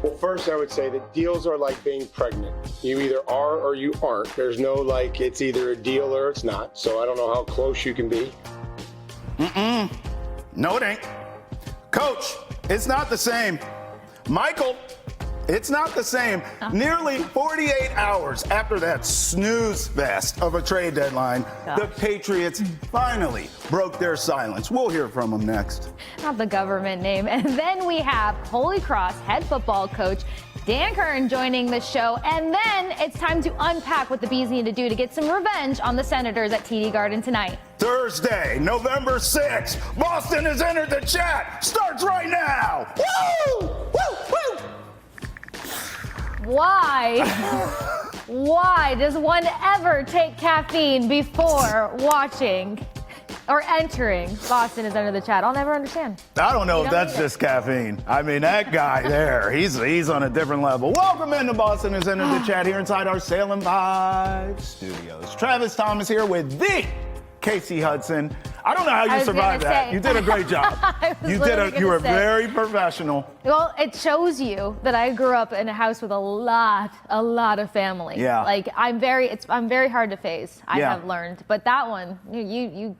Well, first, I would say that deals are like being pregnant. You either are or you aren't. There's no like it's either a deal or it's not. So I don't know how close you can be. No, it ain't. Coach, it's not the same. Michael, it's not the same. Nearly 48 hours after that snooze fest of a trade deadline, the Patriots finally broke their silence. We'll hear from them next. Not the government name. And then we have Holy Cross head football coach Dan Curran joining the show. And then it's time to unpack what the Bees need to do to get some revenge on the Senators at TD Garden tonight. Thursday, November 6th, Boston has entered the chat. Starts right now. Woo! Woo! Woo! Why? Why does one ever take caffeine before watching or entering Boston is under the chat? I'll never understand. I don't know if that's just caffeine. I mean, that guy there, he's on a different level. Welcome into Boston is entered the chat here inside our Salem Vibe studios. Travis Thomas here with the Kasey Hudson. I don't know how you survived that. You did a great job. You were very professional. Well, it shows you that I grew up in a house with a lot of family. Yeah. Like I'm very hard to phase. I have learned, but that one, you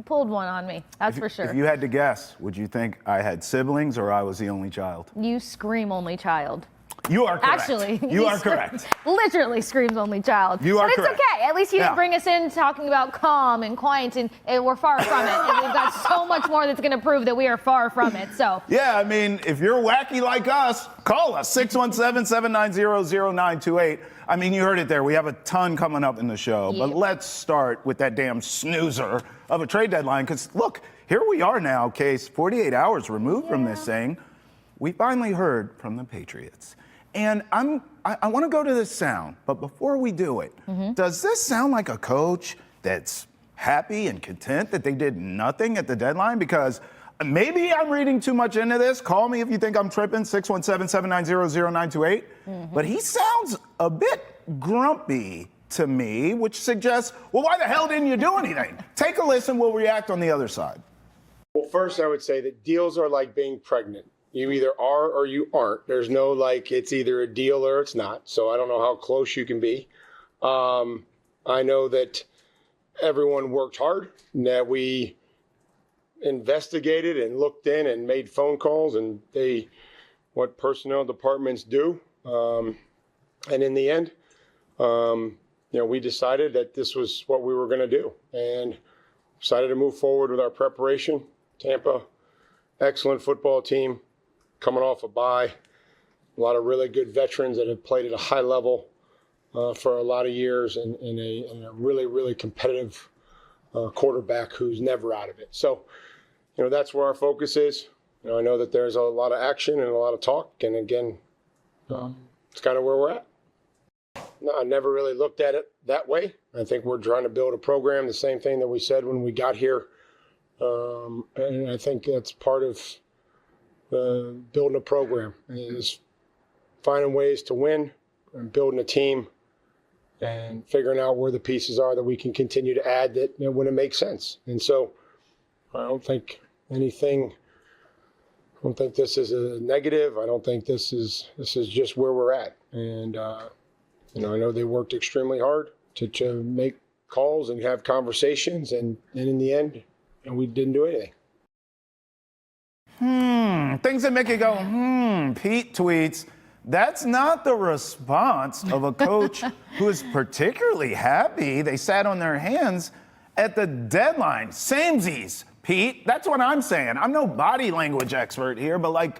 pulled one on me. That's for sure. If you had to guess, would you think I had siblings or I was the only child? You scream only child. You are correct. Actually, you are correct. Literally screams only child. You are correct. But it's okay. At least you didn't bring us in talking about calm and quiet, and we're far from it. And we've got so much more that's going to prove that we are far from it. So. Yeah, I mean, if you're wacky like us, call us, 617-790-0928. I mean, you heard it there. We have a ton coming up in the show. But let's start with that damn snoozer of a trade deadline. Because, look, here we are now, Case, 48 hours removed from this thing. We finally heard from the Patriots. And I want to go to this sound, but before we do it, does this sound like a coach that's happy and content that they did nothing at the deadline? Because maybe I'm reading too much into this. Call me if you think I'm tripping, 617-790-0928. But he sounds a bit grumpy to me, which suggests, well, why the hell didn't you do anything? Take a listen. We'll react on the other side. Well, first, I would say that deals are like being pregnant. You either are or you aren't. There's no like it's either a deal or it's not. So I don't know how close you can be. I know that everyone worked hard, and that we investigated and looked in and made phone calls and what personnel departments do. And in the end, we decided that this was what we were going to do and decided to move forward with our preparation. Tampa, excellent football team. Coming off a bye, a lot of really good veterans that have played at a high level for a lot of years, and a really, really competitive quarterback who's never out of it. So, that's where our focus is. I know that there's a lot of action and a lot of talk, and again, it's kind of where we're at. No, I never really looked at it that way. I think we're trying to build a program, the same thing that we said when we got here, and I think that's part of building a program is finding ways to win and building a team and figuring out where the pieces are that we can continue to add that when it makes sense. And so I don't think this is a negative. I don't think this is just where we're at. And, I know they worked extremely hard to make calls and have conversations. And in the end, we didn't do anything. Things that make you go, Pete tweets, that's not the response of a coach who is particularly happy they sat on their hands at the deadline. Samesies, Pete. That's what I'm saying. I'm no body language expert here, but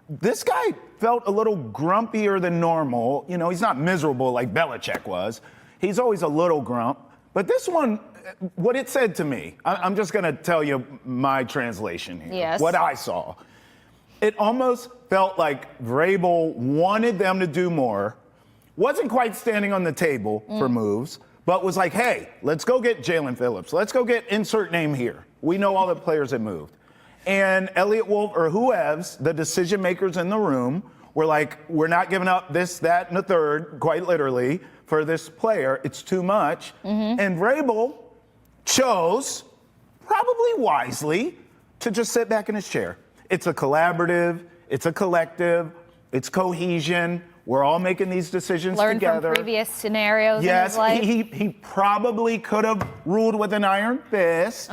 this guy felt a little grumpier than normal. He's not miserable like Belichick was. He's always a little grump. But this one, what it said to me, I'm just going to tell you my translation here. Yes. What I saw. It almost felt like Vrabel wanted them to do more, wasn't quite standing on the table for moves, but was like, hey, let's go get Jalen Phillips. Let's go get insert name here. We know all the players that moved. And Elliot Wolf, or whoever's, the decision makers in the room, were like, we're not giving up this, that, and the third, quite literally, for this player. It's too much. And Vrabel chose, probably wisely, to just sit back in his chair. It's a collaborative, it's a collective, It's cohesion. We're all making these decisions Learn together. from previous scenarios in Yes, his life. he probably could have ruled with an iron fist.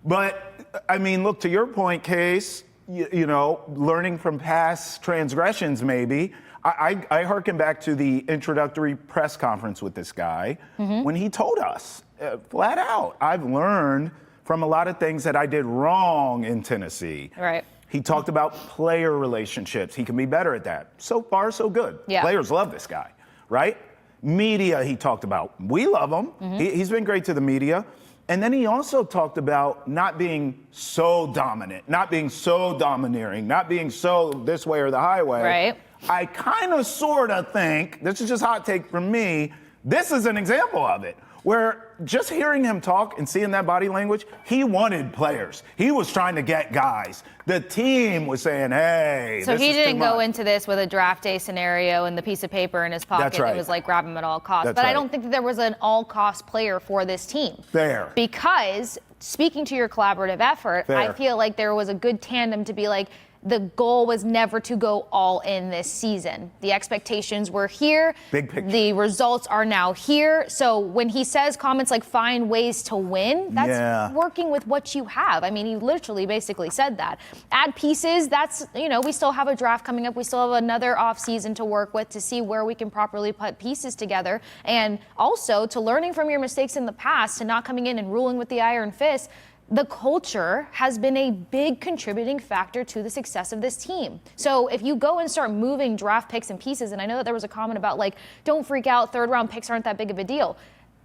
But, I mean, look, to your point, Case, you know, learning from past transgressions maybe. I hearken back to the introductory press conference with this guy when he told us flat out, I've learned from a lot of things that I did wrong in Tennessee. Right. He talked about player relationships. He can be better at that. So far, so good. Yeah. Players love this guy, right? Media, he talked about. We love him. He's been great to the media. And then he also talked about not being so dominant, not being so domineering, not being so this way or the highway. Right. I kind of sort of think, this is just hot take from me, this is an example of it, where just hearing him talk and seeing that body language, he wanted players. He was trying to get guys. The team was saying, hey, so this he is didn't too go much. into this with a draft day scenario and the piece of paper in his pocket. That's right. It was like grab him at all costs. That's but I right. don't think that there was an all-cost player for this team. Fair. Because speaking to your collaborative effort, I Fair. feel like there was a good tandem to be like, the goal was never to go all in this season. The expectations were here. Big picture. The results are now here. So when he says comments like find ways to win, that's working with what you have. I mean, he literally basically said that. Add pieces, that's, you know, we still have a draft coming up. We still have another offseason to work with to see where we can properly put pieces together. And also to learning from your mistakes in the past, to not coming in and ruling with the iron fist. The culture has been a big contributing factor to the success of this team. So if you go and start moving draft picks and pieces, and I know that there was a comment about like, don't freak out, third round picks aren't that big of a deal.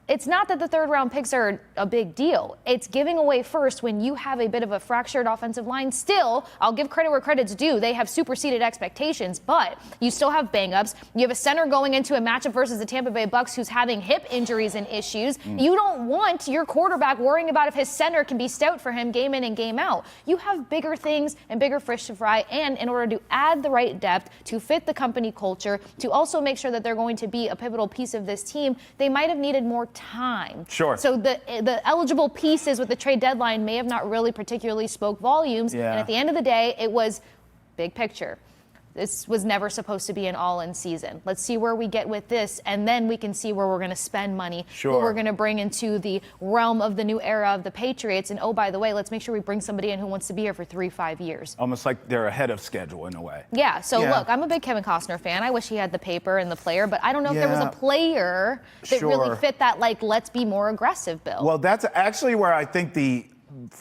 It's not that the third round picks are a big deal. It's giving away first when you have a bit of a fractured offensive line. Still, I'll give credit where credit's due. They have superseded expectations, but you still have bang-ups. You have a center going into a matchup versus the Tampa Bay Bucks who's having hip injuries and issues. You don't want your quarterback worrying about if his center can be stout for him game in and game out. You have bigger things and bigger fish to fry, and in order to add the right depth to fit the company culture, to also make sure that they're going to be a pivotal piece of this team, they might have needed more time. Sure. So the eligible pieces with the trade deadline may have not really particularly spoke volumes. Yeah. And at the end of the day, it was big picture. This was never supposed to be an all-in season. Let's see where we get with this, and then we can see where we're going to spend money, Sure. who we're going to bring into the realm of the new era of the Patriots. And oh, by the way, let's make sure we bring somebody in who wants to be here for 3-5 years. Almost like they're ahead of schedule in a way. Yeah, so Yeah. look, I'm a big Kevin Costner fan. I wish he had the paper and the player, but I don't know if there was Yeah. a player that really Sure. fit that, like, let's be more aggressive bill. Well, that's actually where I think the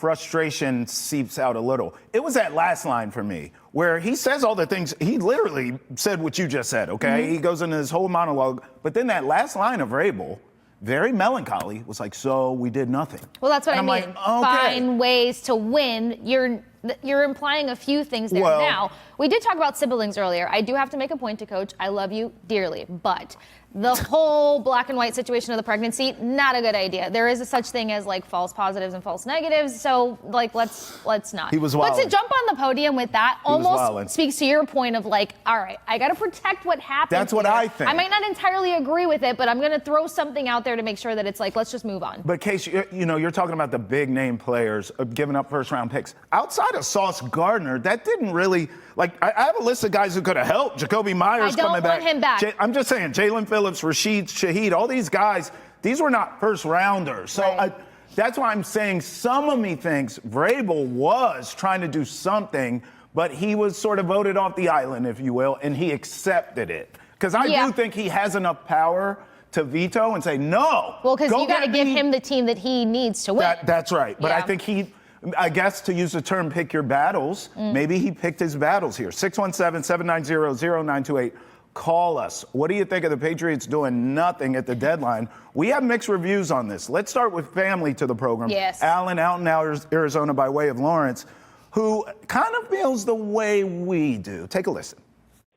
frustration seeps out a little. It was that last line for me where he says all the things. He literally said what you just said, okay? He goes into his whole monologue. But then that last line of Vrabel, very melancholy, was like, so we did nothing. Well, that's what And I I'm mean. like, okay. Find ways to win. You're implying a few things there. Well- Now, we did talk about siblings earlier. I do have to make a point to Coach. I love you dearly, but the whole black and white situation of the pregnancy, not a good idea. There is a such thing as like false positives and false negatives. So like, let's not. He was But to wildin'. jump on the podium with that was almost wildin'. speaks to your point of like, all right, I got to protect what happened. That's what here. I think. I might not entirely agree with it, but I'm going to throw something out there to make sure that it's like, let's just move on. But Case, you know, you're talking about the big name players giving up first round picks. Outside of Sauce Gardner, that didn't really, like, I have a list of guys who could have helped. Jacoby Myers I don't coming back. want him back. I'm just saying, Jalen Phillips, Rashid Shaheed, all these guys, these were not first rounders. So Right. that's why I'm saying some of me thinks Vrabel was trying to do something, but he was sort of voted off the island, if you will, and he accepted it. Because I Yeah. do think he has enough power to veto and say, no. Well, because you got to get give me- him the team that he needs to win. That's right. But I Yeah. think I guess to use the term pick your battles, maybe he picked his battles here. 617-790-0928. Call us. What do you think of the Patriots doing nothing at the deadline? We have mixed reviews on this. Let's start with family to the program. Yes. Alan out in Arizona by way of Lawrence, who kind of feels the way we do. Take a listen.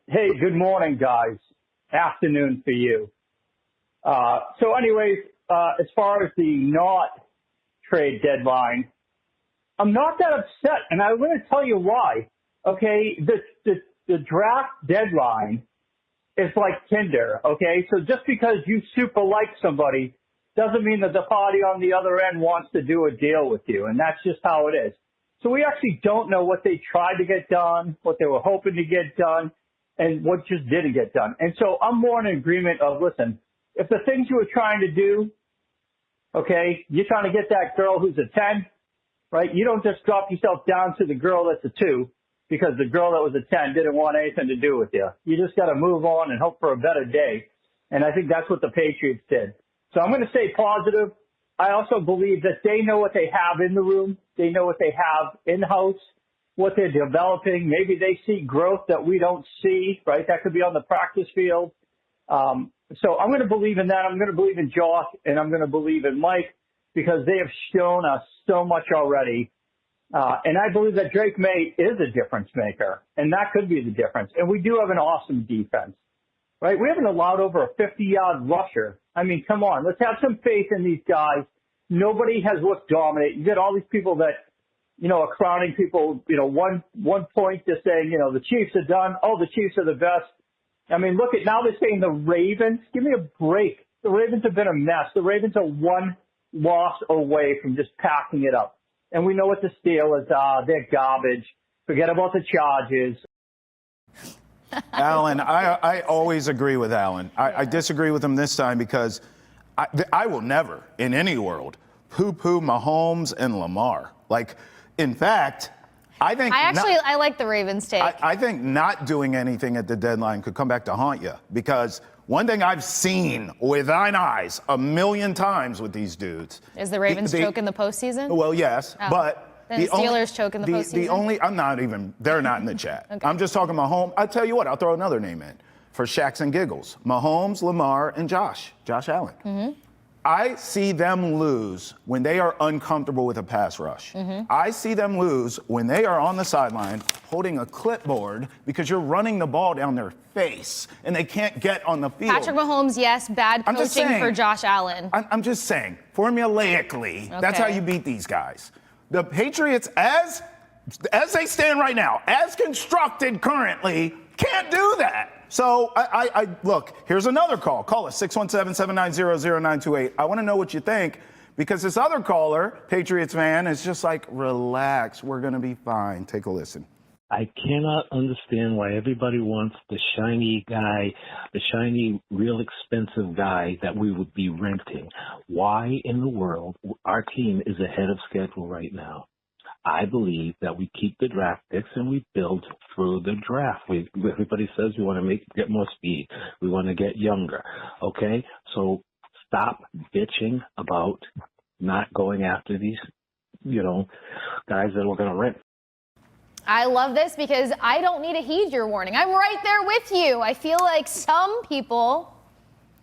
Hey, good morning, guys. Afternoon for you. So anyways, as far as the not trade deadline, I'm not that upset, and I'm going to tell you why. Okay, the draft deadline is like Tinder, okay? So just because you super like somebody doesn't mean that the party on the other end wants to do a deal with you, and that's just how it is. So we actually don't know what they tried to get done, what they were hoping to get done. and what just didn't get done. And so I'm more in agreement of, listen, if the things you were trying to do, okay, you're trying to get that girl who's a 10, right? You don't just drop yourself down to the girl that's a 2 because the girl that was a 10 didn't want anything to do with you. You just got to move on and hope for a better day. And I think that's what the Patriots did. So I'm going to stay positive. I also believe that they know what they have in the room. They know what they have in-house, what they're developing. Maybe they see growth that we don't see, right? That could be on the practice field. So I'm going to believe in that. I'm going to believe in Josh, and I'm going to believe in Mike because they have shown us so much already. And I believe that Drake May is a difference maker, and that could be the difference. And we do have an awesome defense, right? We haven't allowed over a 50-yard rusher. I mean, come on. Let's have some faith in these guys. Nobody has looked dominant. You get all these people that, are crowning people, one point just saying, the Chiefs are done. Oh, the Chiefs are the best. I mean, look at now they're saying the Ravens. Give me a break. The Ravens have been a mess. The Ravens are one loss away from just packing it up. And we know what the Steelers are. They're garbage. Forget about the Chargers. Alan, I always agree with Alan. I disagree with him this time because I will never, in any world, poo-poo Mahomes and Lamar. Like, in fact, I think I like the Ravens take. I think not doing anything at the deadline could come back to haunt you because one thing I've seen with thine eyes a million times with these dudes is the Ravens choke in the postseason. Well, yes, but. The Steelers choke in the postseason? They're not in the chat. Okay. I'm just talking Mahomes. I'll tell you what, I'll throw another name in for shacks and giggles. Mahomes, Lamar, and Josh Allen. Mm-hmm. I see them lose when they are uncomfortable with a pass rush. Mm-hmm. I see them lose when they are on the sideline holding a clipboard because you're running the ball down their face and they can't get on the field. Patrick Mahomes, yes, bad coaching for Josh Allen. I'm just saying, formulaically, That's how you beat these guys. The Patriots, as they stand right now, as constructed currently, can't do that. So, I look, here's another call. Call us, 617-790-0928. I want to know what you think because this other caller, Patriots fan, is just like, relax, we're going to be fine. Take a listen. I cannot understand why everybody wants the shiny guy, the shiny, real expensive guy that we would be renting. Why in the world our team is ahead of schedule right now? I believe that we keep the draft picks and we build through the draft. Everybody says we want to get more speed. We want to get younger. Okay? So stop bitching about not going after these, guys that we're going to rent. I love this because I don't need to heed your warning. I'm right there with you. I feel like some people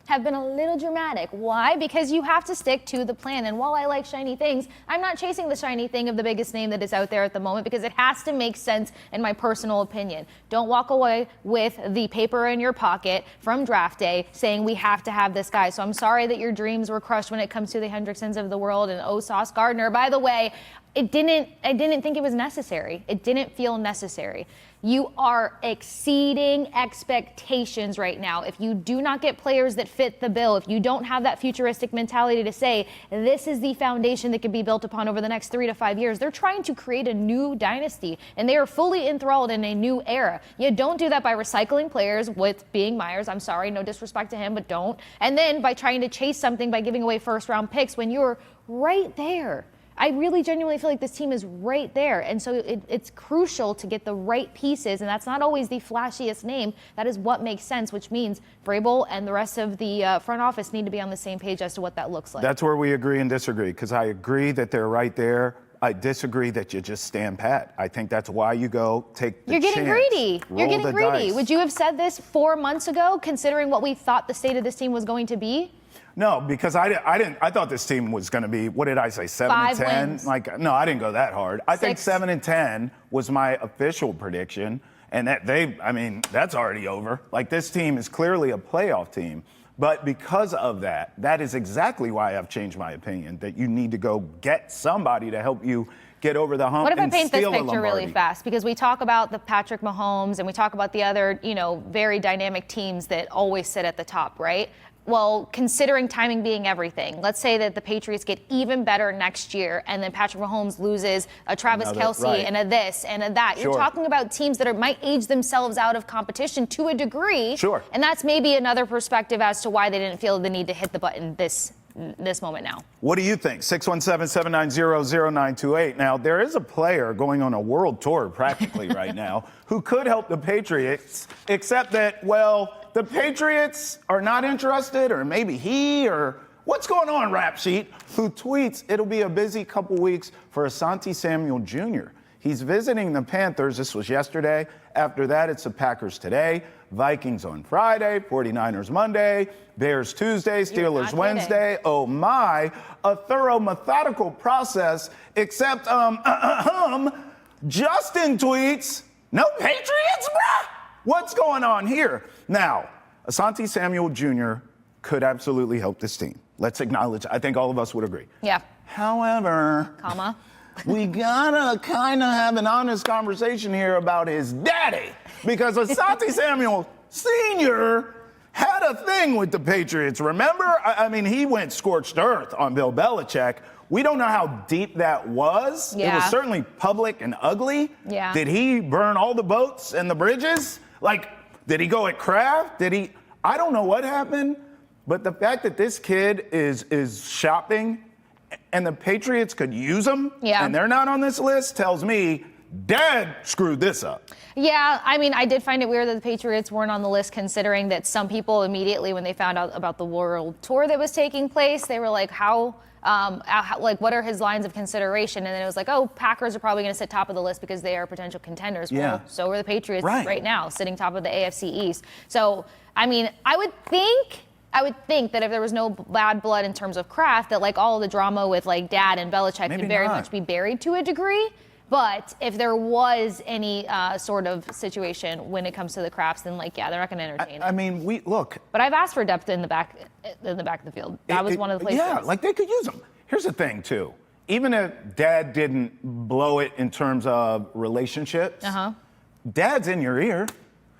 have been a little dramatic. Why? Because you have to stick to the plan. And while I like shiny things, I'm not chasing the shiny thing of the biggest name that is out there at the moment because it has to make sense in my personal opinion. Don't walk away with the paper in your pocket from draft day saying we have to have this guy. So I'm sorry that your dreams were crushed when it comes to the Hendricksons of the world and Sauce Gardner. By the way, I didn't think it was necessary. It didn't feel necessary. You are exceeding expectations right now. If you do not get players that fit the bill, if you don't have that futuristic mentality to say this is the foundation that can be built upon over the next 3 to 5 years, they're trying to create a new dynasty and they are fully enthralled in a new era. You don't do that by recycling players with being Myers. I'm sorry, no disrespect to him, but don't. And then by trying to chase something by giving away first-round picks when you're right there. I really genuinely feel like this team is right there. And so it's crucial to get the right pieces. And that's not always the flashiest name. That is what makes sense, which means Vrabel and the rest of the front office need to be on the same page as to what that looks like. That's where we agree and disagree, because I agree that they're right there. I disagree that you just stand pat. I think that's why you go take the chance. You're getting greedy. You're getting greedy. Dice. Would you have said this 4 months ago, considering what we thought the state of this team was going to be? No, because I didn't. I thought this team was going to be, what did I say, 7-10? Wins. Like, no, I didn't go that hard. I think 7-10 was my official prediction, and that's already over. Like, this team is clearly a playoff team. But because of that, that is exactly why I've changed my opinion, that you need to go get somebody to help you get over the hump. What if I and paint this steal a picture really Lombardi. fast? Because we talk about the Patrick Mahomes and we talk about the other, very dynamic teams that always sit at the top, right? well, considering timing being everything, let's say that the Patriots get even better next year and then Patrick Mahomes loses a Travis Kelce and a this and a that. You're talking about teams that might age themselves out of competition to a degree. Sure. And that's maybe another perspective as to why they didn't feel the need to hit the button this moment now. What do you think? 617-790-0928. Now, there is a player going on a world tour practically right now who could help the Patriots, except that, well, the Patriots are not interested, or maybe he, or what's going on, Rap Sheet, who tweets, it'll be a busy couple weeks for Asante Samuel Jr. He's visiting the Panthers. This was yesterday. After that, it's the Packers today, Vikings on Friday, 49ers Monday, Bears Tuesday, Steelers Wednesday. Oh my, a thorough methodical process, except, Justin tweets, no Patriots, bruh? What's going on here? Now, Asante Samuel Jr. could absolutely help this team. Let's acknowledge, I think all of us would agree. Yeah. However, we gotta kind of have an honest conversation here about his daddy, because Asante Samuel Sr. had a thing with the Patriots. Remember? I mean, he went scorched earth on Bill Belichick. We don't know how deep that was. Yeah. It was certainly public and ugly. Yeah. Did he burn all the boats and the bridges? Like, did he go at Kraft? I don't know what happened, but the fact that this kid is shopping and the Patriots could use him and they're not on this list tells me Dad screwed this up. Yeah, I mean, I did find it weird that the Patriots weren't on the list, considering that some people immediately, when they found out about the world tour that was taking place, they were like, what are his lines of consideration? And then it was like, oh, Packers are probably going to sit top of the list because they are potential contenders. Yeah. Well, so are the Patriots right now, sitting top of the AFC East. So, I mean, I would think that if there was no bad blood in terms of Kraft, that like all of the drama with like Dad and Belichick could very much be buried to a degree. But if there was any sort of situation when it comes to the Krafts, then like, yeah, they're not going to entertain it. I mean, look. But I've asked for depth in the back of the field. That was one of the places. Yeah, like they could use them. Here's the thing too. Even if Dad didn't blow it in terms of relationships, Dad's in your ear.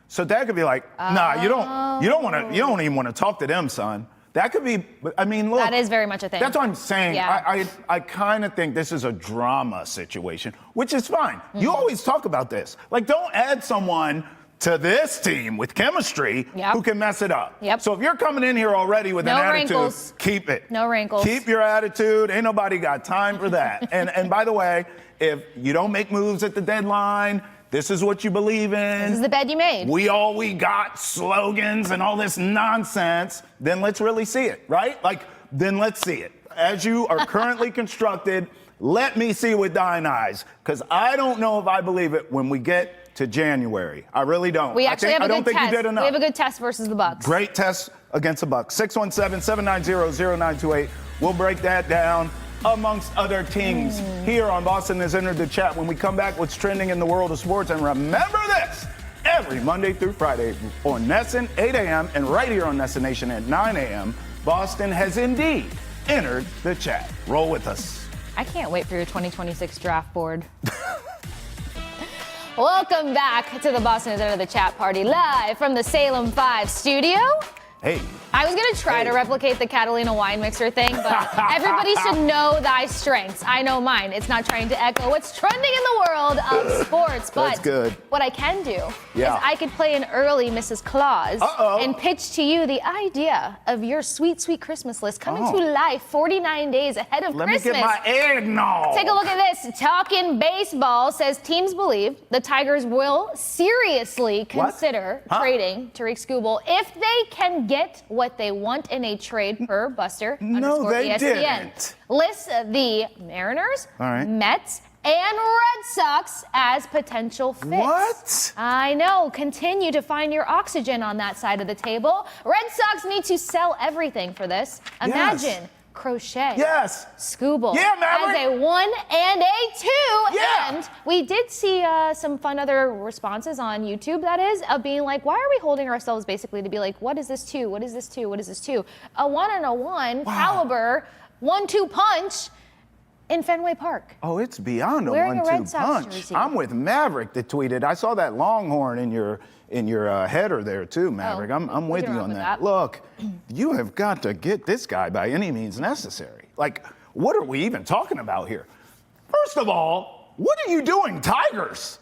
So Dad could be like, nah, you don't even want to talk to them, son. That could be, I mean, look. That is very much a thing. That's what I'm saying. Yeah. I kind of think this is a drama situation, which is fine. Mm-hmm. You always talk about this. Like, don't add someone to this team with chemistry who can mess it up. Yep. So if you're coming in here already with an attitude, keep it. No wrinkles. Keep your attitude. Ain't nobody got time for that. and by the way, if you don't make moves at the deadline, this is what you believe in. This is the bed you made. We got slogans and all this nonsense. Then let's really see it, right? Like, then let's see it. As you are currently constructed, let me see with thine eyes. Because I don't know if I believe it when we get to January. I really don't. We actually have a good test. You did enough. We have a good test versus the Bucs. Great test against the Bucs. 617-790-0928. We'll break that down, amongst other things, here on Boston Has Entered the Chat. When we come back, what's trending in the world of sports. And remember this, every Monday through Friday on Nesson, 8 a.m., and right here on Nesson Nation at 9 a.m., Boston has indeed entered the chat. Roll with us. I can't wait for your 2026 draft board. Welcome back to the Boston Has Entered the Chat party, live from the Salem 5 studio. Hey. I was going to try to replicate the Catalina wine mixer thing, but everybody should know thy strengths. I know mine. It's not trying to echo what's trending in the world of sports. But that's good. What I can do is I could play an early Mrs. Claus and pitch to you the idea of your sweet, sweet Christmas list coming to life 49 days ahead of Christmas. Let me get my eggnog. Take a look at this. Talking Baseball says teams believe the Tigers will seriously consider trading Tariq Skubal if they can get what they want in a trade per Buster _ESPN. Didn't. Lists the Mariners, Mets, and Red Sox as potential fits. What? I know. Continue to find your oxygen on that side of the table. Red Sox need to sell everything for this. Imagine Crochet. Yes. Skubal. Yeah, Maverick. As a 1 and a 2. Yeah. And we did see some fun other responses on YouTube, that is, of being like, why are we holding ourselves basically to be like, what is this 2? What is this 2? What is this 2? A 1 and a 1 caliber 1-2 punch in Fenway Park. Oh, it's beyond a Wearing a Red 1-2 Sox punch. jersey. I'm with Maverick that tweeted. I saw that Longhorn in your in your header there too, Maverick. I'm with you on that. Look, you have got to get this guy by any means necessary. Like, what are we even talking about here? First of all, what are you doing, Tigers?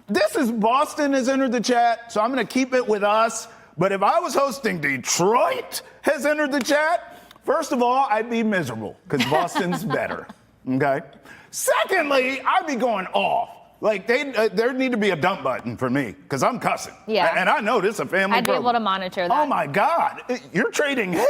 This is Boston has entered the chat, so I'm going to keep it with us. But if I was hosting Detroit has entered the chat, first of all, I'd be miserable because Boston's better, okay? Secondly, I'd be going off. Like, there need to be a dump button for me because I'm cussing. Yeah. And I know this is a family I'd be able to monitor that. Oh, my God. You're trading him?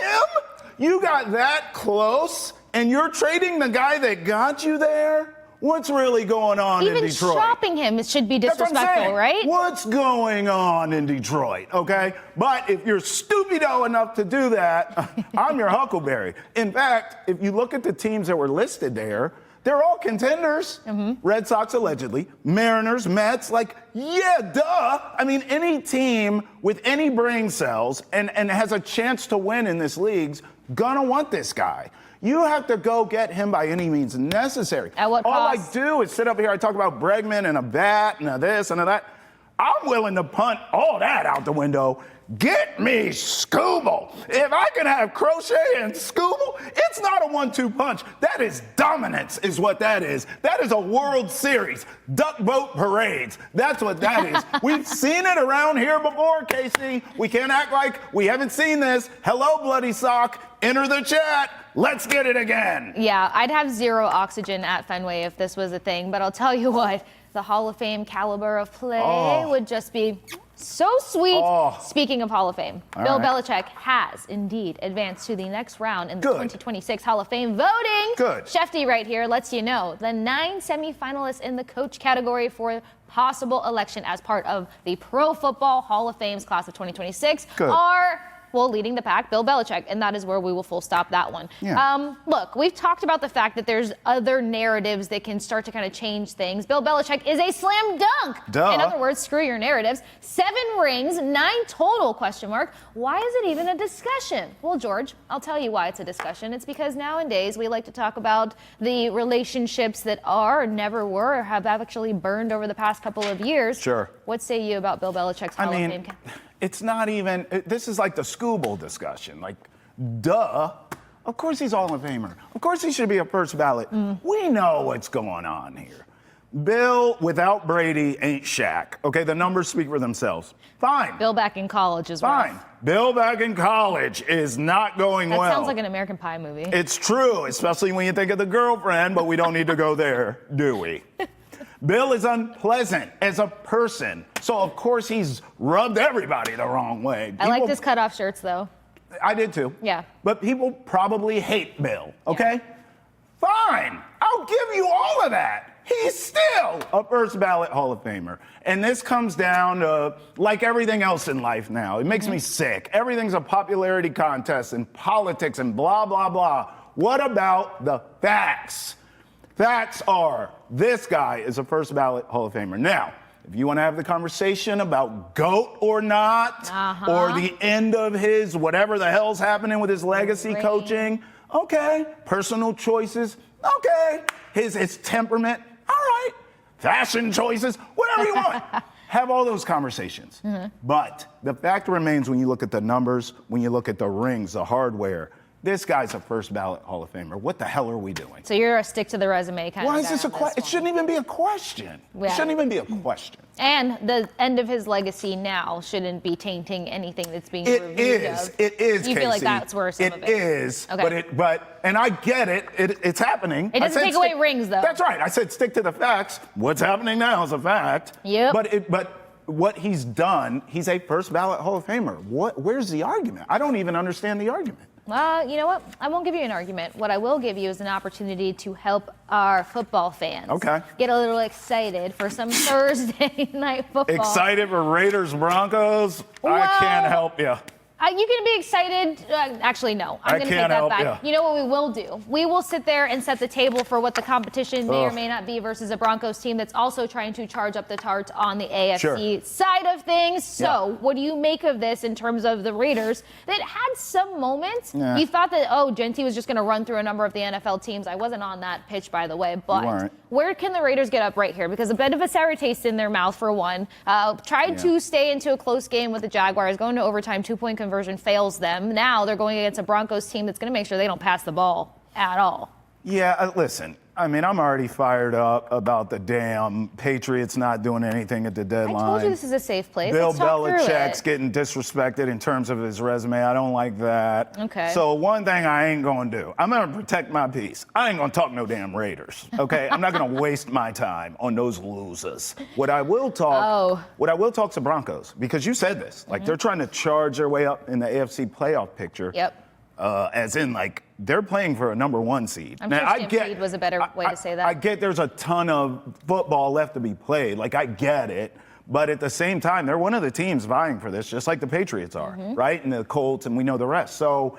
You got that close, and you're trading the guy that got you there? What's really going on in Detroit? Even shopping him should be disrespectful, right? What's going on in Detroit, okay? But if you're stupido enough to do that, I'm your huckleberry. In fact, if you look at the teams that were listed there, they're all contenders. Red Sox allegedly, Mariners, Mets, like, yeah, duh. I mean, any team with any brain cells and has a chance to win in this league's gonna want this guy. You have to go get him by any means necessary. At what cost? All I do is sit up here, I talk about Bregman and a bat and a this and a that. I'm willing to punt all that out the window. Get me Scooble. If I can have Crochet and Scooble, it's not a 1-2 punch. That is dominance is what that is. That is a World Series. Duck boat parades. That's what that is. We've seen it around here before, Casey. We can't act like we haven't seen this. Hello, Bloody Sock. Enter the chat. Let's get it again. Yeah, I'd have zero oxygen at Fenway if this was a thing. But I'll tell you what, the Hall of Fame caliber of play would just be so sweet. Speaking of Hall of Fame, Bill Belichick has indeed advanced to the next round in the 2026 Hall of Fame voting. Good. Shefty right here lets you know the 9 semifinalists in the coach category for possible election as part of the Pro Football Hall of Fame's class of 2026 are, well, leading the pack, Bill Belichick, and that is where we will full stop that one. Yeah. Look, we've talked about the fact that there's other narratives that can start to kind of change things. Bill Belichick is a slam dunk. Duh. In other words, screw your narratives. 7 rings, 9 total, question mark. Why is it even a discussion? Well, George, I'll tell you why it's a discussion. It's because nowadays we like to talk about the relationships that are, or never were, or have actually burned over the past couple of years. Sure. What say you about Bill Belichick's Hall of Fame? It's not even, this is like the Scooble discussion. Like, duh. Of course he's Hall of Famer. Of course he should be a first ballot. We know what's going on here. Bill, without Brady, ain't Shaq. Okay, the numbers speak for themselves. Fine. Bill back in college is fine. rough. Bill back in college is not going well. That sounds like an American Pie movie. It's true, especially when you think of the girlfriend, but we don't need to go there, do we? Bill is unpleasant as a person, so of course he's rubbed everybody the wrong way. I like his cutoff shirts, though. I did too. Yeah. But people probably hate Bill, okay? Fine, I'll give you all of that. He's still a first ballot Hall of Famer. And this comes down to, like everything else in life now, it makes me sick. Everything's a popularity contest and politics and blah, blah, blah. What about the facts? Facts are, this guy is a first ballot Hall of Famer. Now, if you want to have the conversation about GOAT or not, or the end of his whatever the hell's happening with his legacy coaching, okay. Personal choices, okay. His temperament, all right. Fashion choices, whatever you want. Have all those conversations. But the fact remains when you look at the numbers, when you look at the rings, the hardware, this guy's a first ballot Hall of Famer. What the hell are we doing? So you're a stick to the resume kind of guy. Why is this a question? It shouldn't even be a question. Yeah. It shouldn't even be a question. And the end of his legacy now shouldn't be tainting anything that's being reviewed. It is. You feel like that's where some of it is. Okay. But and I get it. It's happening. It doesn't take away rings, though. That's right. I said stick to the facts. What's happening now is a fact. Yep. But what he's done, he's a first ballot Hall of Famer. Where's the argument? I don't even understand the argument. Well, you know what? I won't give you an argument. What I will give you is an opportunity to help our football fans get a little excited for some Thursday night football. Excited for Raiders Broncos? Well, I can't help you. You can be excited. Actually, no. I'm going to take that back. Yeah. You know what we will do? We will sit there and set the table for what the competition may or may not be versus a Broncos team that's also trying to charge up the tarts on the AFC side of things. So what do you make of this in terms of the Raiders that had some moments? You thought that, Genty was just going to run through a number of the NFL teams. I wasn't on that pitch, by the way. But where can the Raiders get up right here? Because a bit of a sour taste in their mouth, for one. Tried to stay into a close game with the Jaguars, going to overtime, 2-point conversion fails them. Now they're going against a Broncos team that's going to make sure they don't pass the ball at all. Yeah, listen, I mean, I'm already fired up about the damn Patriots not doing anything at the deadline. I told you this is a safe place. Bill Belichick's getting disrespected in terms of his resume. I don't like that. Okay. So one thing I ain't going to do, I'm going to protect my peace. I ain't going to talk no damn Raiders, okay? I'm not going to waste my time on those losers. What I will talk's the Broncos, because you said this. Like, they're trying to charge their way up in the AFC playoff picture. Yep. As in, like, they're playing for a number 1 seed. I'm sure seed was a better way to say that. I get there's a ton of football left to be played. Like, I get it. But at the same time, they're one of the teams vying for this, just like the Patriots are, right? And the Colts, and we know the rest. So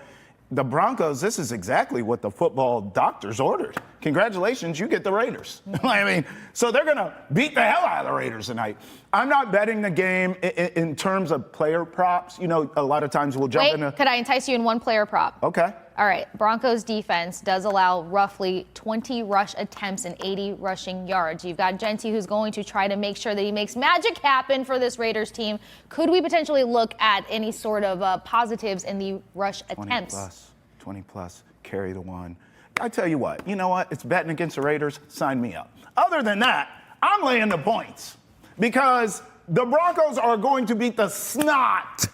the Broncos, this is exactly what the football doctors ordered. Congratulations, you get the Raiders. I mean, so they're going to beat the hell out of the Raiders tonight. I'm not betting the game in terms of player props. You know, a lot of times we'll jump into... Could I entice you in one player prop? Okay. All right. Broncos defense does allow roughly 20 rush attempts and 80 rushing yards. You've got Genty, who's going to try to make sure that he makes magic happen for this Raiders team. Could we potentially look at any sort of positives in the rush attempts? 20 plus, carry the one. I tell you what, you know what? It's betting against the Raiders. Sign me up. Other than that, I'm laying the points because the Broncos are going to beat the snot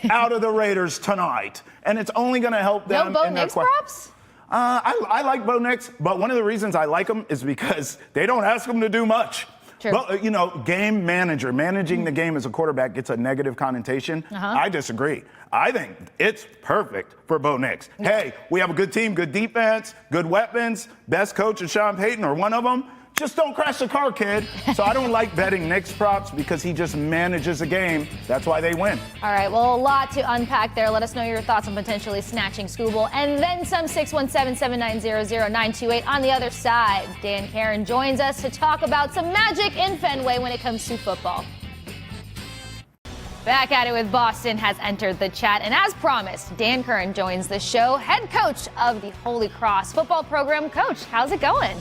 out of the Raiders tonight, and it's only going to help them. No Bo Nix props? I like Bo Nix, but one of the reasons I like him is because they don't ask him to do much. True. But, you know, game manager, managing the game as a quarterback gets a negative connotation. I disagree. I think it's perfect for Bo Nix. Hey, we have a good team, good defense, good weapons, best coach is Sean Payton or one of them. Just don't crash the car, kid. So I don't like betting Knicks props because he just manages a game. That's why they win. All right, well, a lot to unpack there. Let us know your thoughts on potentially snatching Scooble. And then some. 617-790-0928. On the other side, Dan Curran joins us to talk about some magic in Fenway when it comes to football. Back at it with Boston has entered the chat. And as promised, Dan Curran joins the show, head coach of the Holy Cross football program. Coach, how's it going?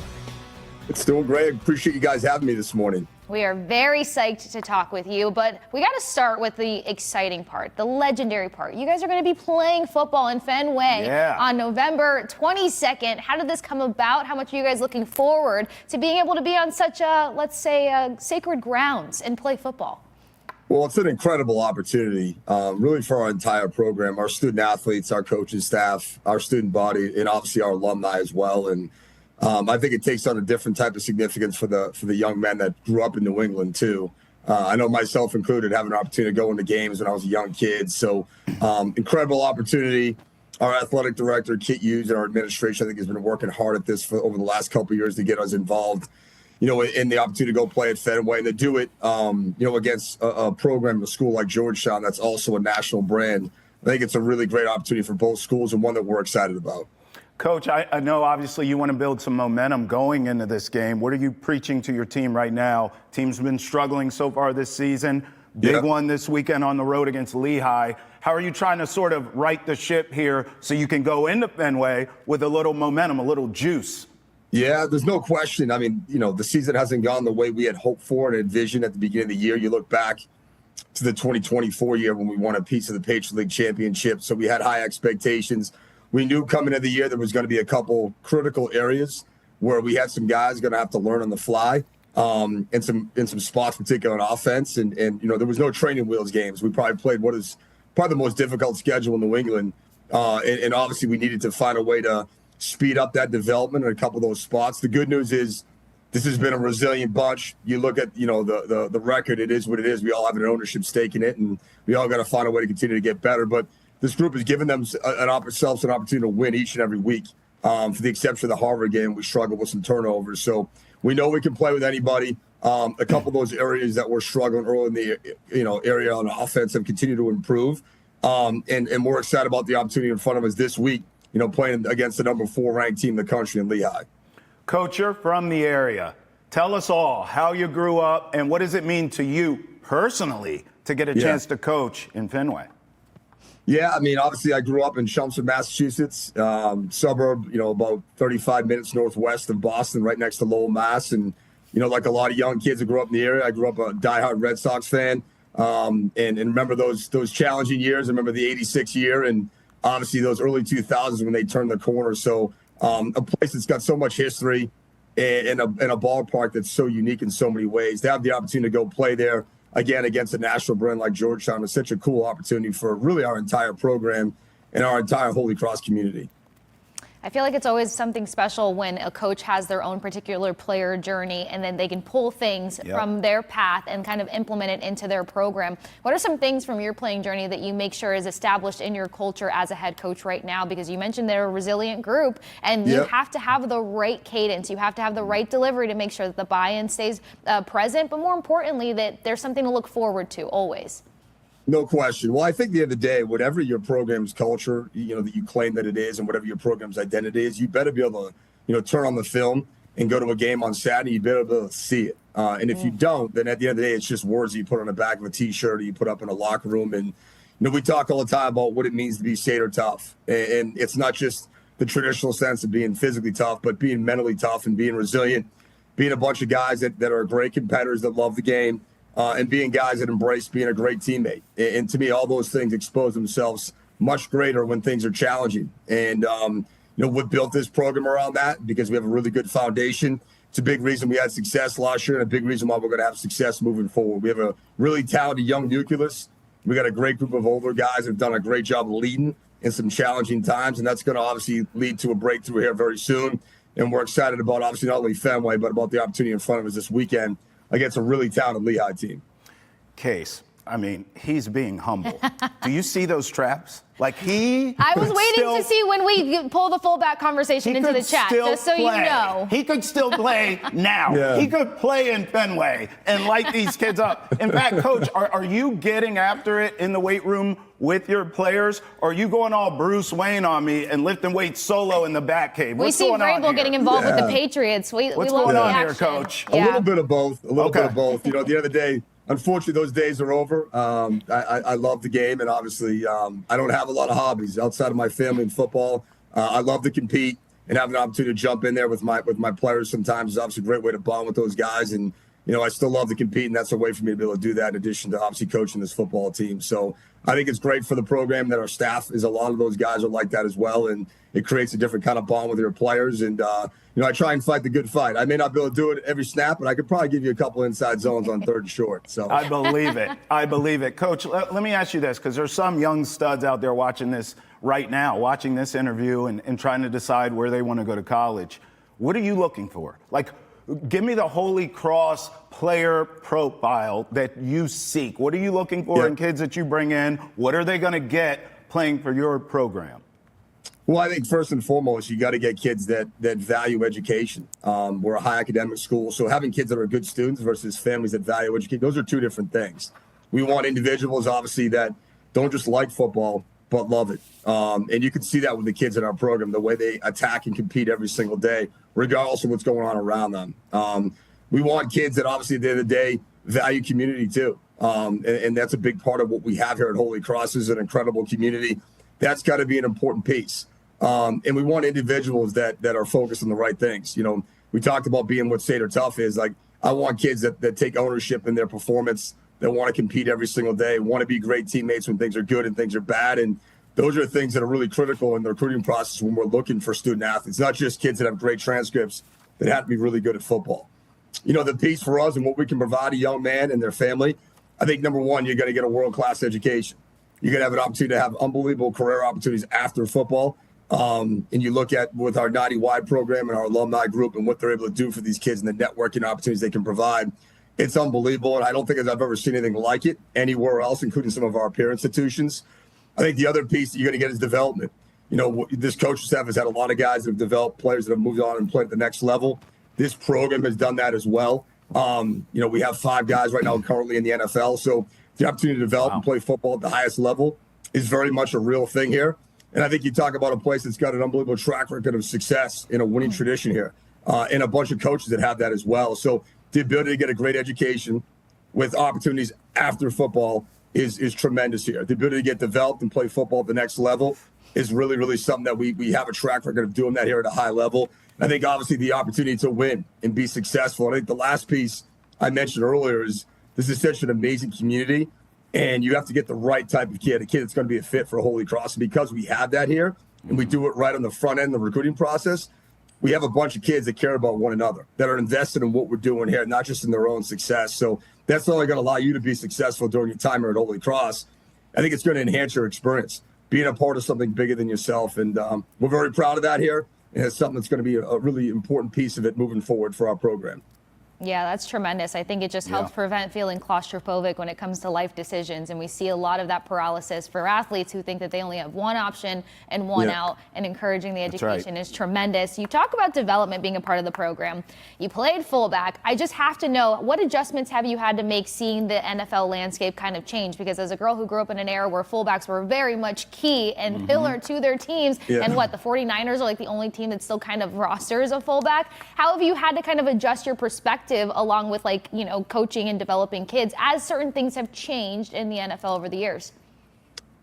It's doing great. Appreciate you guys having me this morning. We are very psyched to talk with you, but we got to start with the exciting part, the legendary part. You guys are going to be playing football in Fenway on November 22nd. How did this come about? How much are you guys looking forward to being able to be on such a, let's say, sacred grounds and play football? Well, it's an incredible opportunity, really, for our entire program, our student athletes, our coaching staff, our student body, and obviously our alumni as well. And I think it takes on a different type of significance for the young men that grew up in New England too. I know myself included, having an opportunity to go into games when I was a young kid. So incredible opportunity. Our athletic director, Kit Hughes, and our administration, I think, has been working hard at this over the last couple of years to get us involved, you know, in the opportunity to go play at Fenway and to do it, you know, against a program, a school like Georgetown that's also a national brand. I think it's a really great opportunity for both schools and one that we're excited about. Coach, I know obviously you want to build some momentum going into this game. What are you preaching to your team right now? Team's been struggling so far this season. Big one this weekend on the road against Lehigh. How are you trying to sort of right the ship here so you can go into Fenway with a little momentum, a little juice? Yeah, there's no question. I mean, you know, the season hasn't gone the way we had hoped for and envisioned at the beginning of the year. You look back to the 2024 year when we won a piece of the Patriot League championship, so we had high expectations. We knew coming into the year there was going to be a couple critical areas where we had some guys going to have to learn on the fly, in some spots, particularly on offense. And you know, there was no training wheels games. We probably played what is probably the most difficult schedule in New England. And obviously we needed to find a way to speed up that development in a couple of those spots. The good news is this has been a resilient bunch. You look at, you know, the record, it is what it is. We all have an ownership stake in it, and we all got to find a way to continue to get better. But this group has given themselves an opportunity to win each and every week. For the exception of the Harvard game, we struggled with some turnovers. So we know we can play with anybody. A couple of those areas that we're struggling early in the area on offense have continued to improve. And we're excited about the opportunity in front of us this week, playing against the number 4 ranked team in the country in Lehigh. Coach, you're from the area. Tell us all how you grew up and what does it mean to you personally to get a chance to coach in Fenway? Yeah, I mean, obviously I grew up in Chelmsford, Massachusetts, suburb, about 35 minutes northwest of Boston, right next to Lowell, Mass. And, like a lot of young kids that grew up in the area, I grew up a diehard Red Sox fan. And remember those challenging years. I remember the 86 year and obviously those early 2000s when they turned the corner. So a place that's got so much history and a ballpark that's so unique in so many ways. To have the opportunity to go play there again against a national brand like Georgetown is such a cool opportunity for really our entire program and our entire Holy Cross community. I feel like it's always something special when a coach has their own particular player journey and then they can pull things from their path and kind of implement it into their program. What are some things from your playing journey that you make sure is established in your culture as a head coach right now? Because you mentioned they're a resilient group and you have to have the right cadence. You have to have the right delivery to make sure that the buy-in stays present, but more importantly, that there's something to look forward to always. No question. Well, I think at the end of the day, whatever your program's culture, that you claim that it is, and whatever your program's identity is, you better be able to, turn on the film and go to a game on Saturday. You better be able to see it. And if you don't, then at the end of the day, it's just words that you put on the back of a T-shirt or you put up in a locker room. And we talk all the time about what it means to be Seder tough, and it's not just the traditional sense of being physically tough, but being mentally tough and being resilient, being a bunch of guys that are great competitors that love the game. And being guys that embrace being a great teammate. And to me, all those things expose themselves much greater when things are challenging. And, we've built this program around that because we have a really good foundation. It's a big reason we had success last year and a big reason why we're going to have success moving forward. We have a really talented young nucleus. We got a great group of older guys that have done a great job leading in some challenging times. And that's going to obviously lead to a breakthrough here very soon. And we're excited about, obviously, not only Fenway, but about the opportunity in front of us this weekend against a really talented Lehigh team. Case, I mean, he's being humble. Do you see those traps? Like I was waiting to see when we pull the fullback conversation into the chat, just so you know. He could still play now. Yeah. He could play in Fenway and light these kids up. In fact, Coach, are you getting after it in the weight room with your players? Or are you going all Bruce Wayne on me and lifting weights solo in the back cave? We see Vrabel getting involved with the Patriots. What's love going the on action here, Coach? A little bit of both. At the end of the day, unfortunately, those days are over. I love the game, and obviously, I don't have a lot of hobbies outside of my family and football. I love to compete and have an opportunity to jump in there with my players sometimes is obviously a great way to bond with those guys. And, I still love to compete, and that's a way for me to be able to do that in addition to obviously coaching this football team. So I think it's great for the program that our staff is a lot of those guys are like that as well, and it creates a different kind of bond with your players. And, I try and fight the good fight. I may not be able to do it every snap, but I could probably give you a couple inside zones on third and short. So I believe it. I believe it. Coach, let me ask you this, because there's some young studs out there watching this right now, watching this interview and trying to decide where they want to go to college. What are you looking for? Like, give me the Holy Cross player profile that you seek. What are you looking for in kids that you bring in? What are they going to get playing for your program? Well, I think first and foremost, you got to get kids that value education. We're a high academic school, so having kids that are good students versus families that value education, those are two different things. We want individuals, obviously, that don't just like football, but love it. And you can see that with the kids in our program, the way they attack and compete every single day, regardless of what's going on around them. We want kids that obviously at the end of the day value community too. And that's a big part of what we have here at Holy Cross is an incredible community. That's got to be an important piece. And we want individuals that are focused on the right things. We talked about being what Seder tough is. Like, I want kids that take ownership in their performance, that want to compete every single day, want to be great teammates when things are good and things are bad. And those are things that are really critical in the recruiting process when we're looking for student athletes, not just kids that have great transcripts that have to be really good at football. The piece for us and what we can provide a young man and their family, I think, number one, you're going to get a world-class education. You're going to have an opportunity to have unbelievable career opportunities after football. And you look at with our 90-wide program and our alumni group and what they're able to do for these kids and the networking opportunities they can provide, it's unbelievable. And I don't think I've ever seen anything like it anywhere else, including some of our peer institutions. I think the other piece that you're going to get is development. This coaching staff has had a lot of guys that have developed players that have moved on and played at the next level. This program has done that as well. We have 5 guys right now currently in the NFL. So the opportunity to develop and play football at the highest level is very much a real thing here. And I think you talk about a place that's got an unbelievable track record of success in a winning tradition here, and a bunch of coaches that have that as well. So the ability to get a great education with opportunities after football is tremendous here. The ability to get developed and play football at the next level is really, really something that we have a track record of doing that here at a high level. And I think obviously the opportunity to win and be successful. I think the last piece I mentioned earlier is this is such an amazing community, and you have to get the right type of kid, a kid that's going to be a fit for Holy Cross. And because we have that here and we do it right on the front end of the recruiting process, we have a bunch of kids that care about one another, that are invested in what we're doing here, not just in their own success. So that's not only going to allow you to be successful during your time here at Holy Cross, I think it's going to enhance your experience, being a part of something bigger than yourself. And we're very proud of that here. And it's something that's going to be a really important piece of it moving forward for our program. Yeah, that's tremendous. I think it just helps prevent feeling claustrophobic when it comes to life decisions. And we see a lot of that paralysis for athletes who think that they only have one option and one out, and encouraging the education is tremendous. You talk about development being a part of the program. You played fullback. I just have to know, what adjustments have you had to make seeing the NFL landscape kind of change? Because as a girl who grew up in an era where fullbacks were very much key and pillar to their teams, and the 49ers are like the only team that still kind of rosters a fullback. How have you had to kind of adjust your perspective along with, like, you know, coaching and developing kids as certain things have changed in the NFL over the years?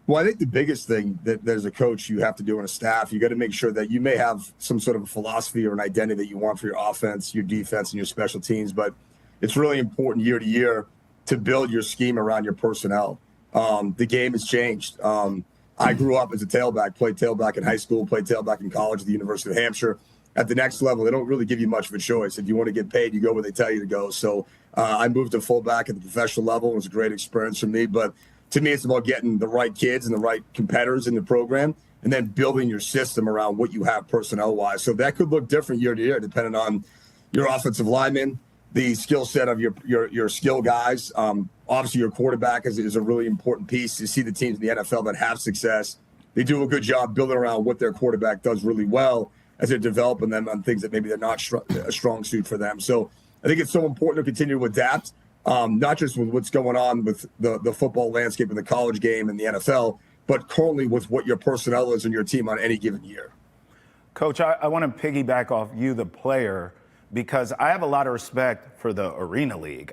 Well, I think the biggest thing that there's a coach you have to do on a staff, you got to make sure that you may have some sort of a philosophy or an identity that you want for your offense, your defense, and your special teams. But it's really important year to year to build your scheme around your personnel. The game has changed. I grew up as a tailback, played tailback in high school, played tailback in college at the University of Hampshire. At the next level, they don't really give you much of a choice. If you want to get paid, you go where they tell you to go. So I moved to fullback at the professional level. It was a great experience for me. But to me, it's about getting the right kids and the right competitors in the program, and then building your system around what you have personnel-wise. So that could look different year to year, depending on your offensive linemen, the skill set of your skill guys. Obviously, your quarterback is a really important piece. You see the teams in the NFL that have success, they do a good job building around what their quarterback does really well, as they're developing them on things that maybe they're not a strong suit for them. So I think it's so important to continue to adapt, not just with what's going on with the football landscape and the college game and the NFL, but currently with what your personnel is in your team on any given year. Coach, I want to piggyback off you, the player, because I have a lot of respect for the Arena League.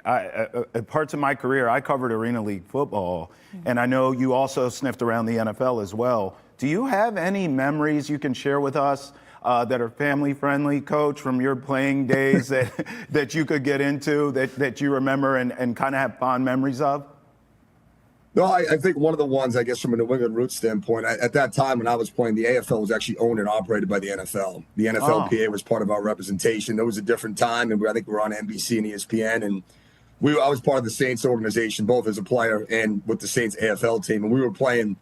Parts of my career, I covered Arena League football, and I know you also sniffed around the NFL as well. Do you have any memories you can share with us that are family-friendly, Coach, from your playing days that you could get into, that you remember and kind of have fond memories of? No, I think one of the ones, I guess, from a New England roots standpoint, at that time when I was playing, the AFL was actually owned and operated by the NFL. The NFLPA was part of our representation. There was a different time, and I think we were on NBC and ESPN, and I was part of the Saints organization, both as a player and with the Saints AFL team, and we were playing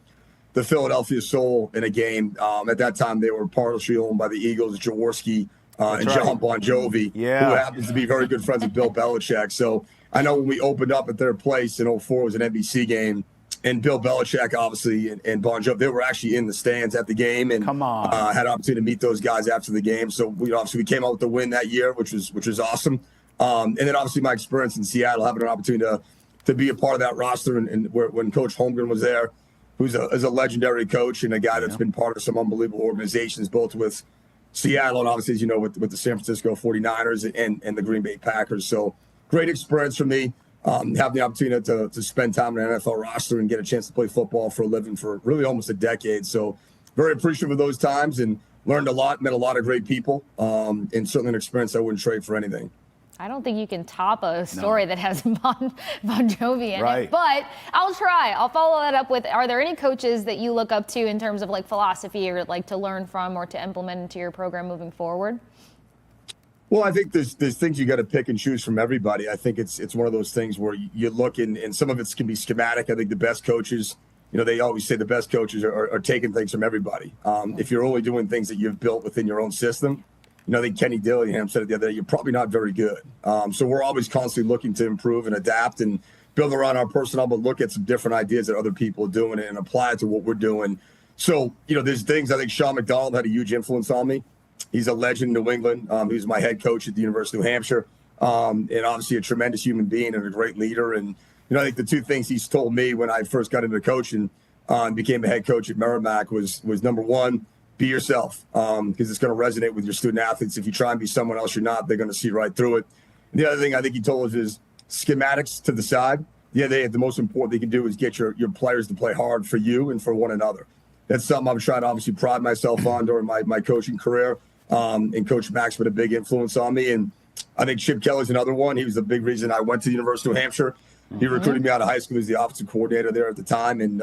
the Philadelphia Soul in a game. At that time, they were partially owned by the Eagles, Jaworski, and John Bon Jovi, who happens to be very good friends with Bill Belichick. So I know when we opened up at their place in 2004, it was an NBC game, and Bill Belichick, obviously, and Bon Jovi, they were actually in the stands at the game, and had an opportunity to meet those guys after the game. So we came out with the win that year, which was awesome. And then obviously my experience in Seattle, having an opportunity to be a part of that roster, and when Coach Holmgren was there, who's a legendary coach and a guy that's been part of some unbelievable organizations, both with Seattle and obviously, as you know, with the San Francisco 49ers and the Green Bay Packers. So great experience for me, having the opportunity to spend time in an NFL roster and get a chance to play football for a living for really almost a decade. So very appreciative of those times and learned a lot, met a lot of great people, and certainly an experience I wouldn't trade for anything. I don't think you can top a story that has Bon Jovi in it, but I'll try. I'll follow that up with, are there any coaches that you look up to in terms of like philosophy or like to learn from or to implement into your program moving forward? Well, I think there's things you got to pick and choose from everybody. I think it's one of those things where you look and some of it can be schematic. I think the best coaches, they always say the best coaches are taking things from everybody. If you're only doing things that you've built within your own system, I think Kenny Dillingham said it the other day, you're probably not very good. So we're always constantly looking to improve and adapt and build around our personnel, but look at some different ideas that other people are doing and apply it to what we're doing. So, there's things, I think Sean McDonald had a huge influence on me. He's a legend in New England. He was my head coach at the University of New Hampshire, and obviously a tremendous human being and a great leader. And, I think the two things he's told me when I first got into coaching became a head coach at Merrimack was number one, be yourself, because it's going to resonate with your student athletes. If you try and be someone else you're not, they're going to see right through it. And the other thing I think he told us is schematics to the side. Yeah, the most important thing you can do is get your players to play hard for you and for one another. That's something I'm trying to obviously pride myself on during my coaching career. And Coach Mack's been a big influence on me. And I think Chip Kelly's another one. He was the big reason I went to the University of New Hampshire. He recruited me out of high school. He was the offensive coordinator there at the time. And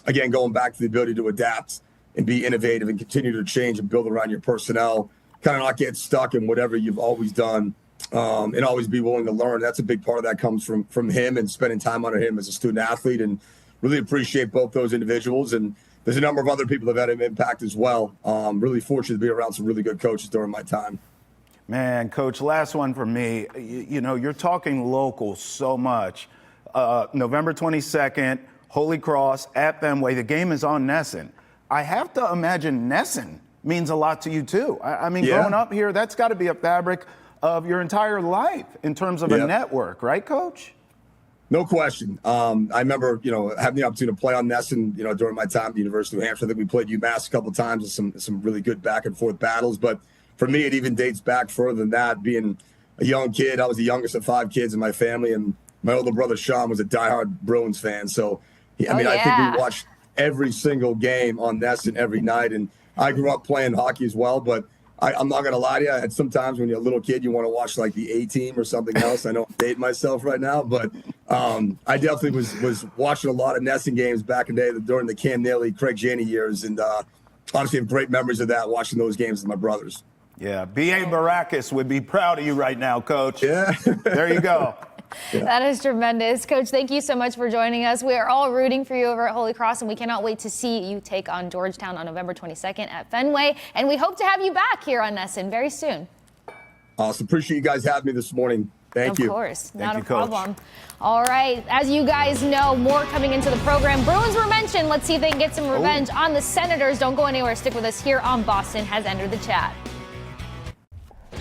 again, going back to the ability to adapt and be innovative and continue to change and build around your personnel, kind of not get stuck in whatever you've always done, and always be willing to learn. That's a big part of that comes from him and spending time under him as a student athlete, and really appreciate both those individuals. And there's a number of other people that have had an impact as well. Really fortunate to be around some really good coaches during my time. Man, Coach, last one for me. You know, you're talking local so much. November 22nd, Holy Cross at Fenway. The game is on Nesson. I have to imagine Nesson means a lot to you, too. I mean, growing up here, that's got to be a fabric of your entire life in terms of a network, right, Coach? No question. I remember, having the opportunity to play on Nesson, during my time at the University of New Hampshire. I think we played UMass a couple of times in some really good back and forth battles. But for me, it even dates back further than that. Being a young kid, I was the youngest of 5 kids in my family, and my older brother Sean was a diehard Bruins fan. So, I think we watched every single game on Nesson every night. And I grew up playing hockey as well, but I'm not going to lie to you. At some times when you're a little kid, you want to watch like the A-Team or something else. I know I'm dating myself right now, but I definitely was watching a lot of Nesson games back in the day during the Cam Neely, Craig Janney years. And honestly, I have great memories of that, watching those games with my brothers. Yeah, B.A. Baracus would be proud of you right now, Coach. Yeah. There you go. Yeah. That is tremendous. Coach, thank you so much for joining us. We are all rooting for you over at Holy Cross, and we cannot wait to see you take on Georgetown on November 22nd at Fenway. And we hope to have you back here on Nesson very soon. Awesome. Appreciate you guys having me this morning. Thank you. Of course. Not a Coach. problem. All right. As you guys know, more coming into the program. Bruins were mentioned. Let's see if they can get some revenge on the Senators. Don't go anywhere. Stick with us here on Boston Has Entered the Chat.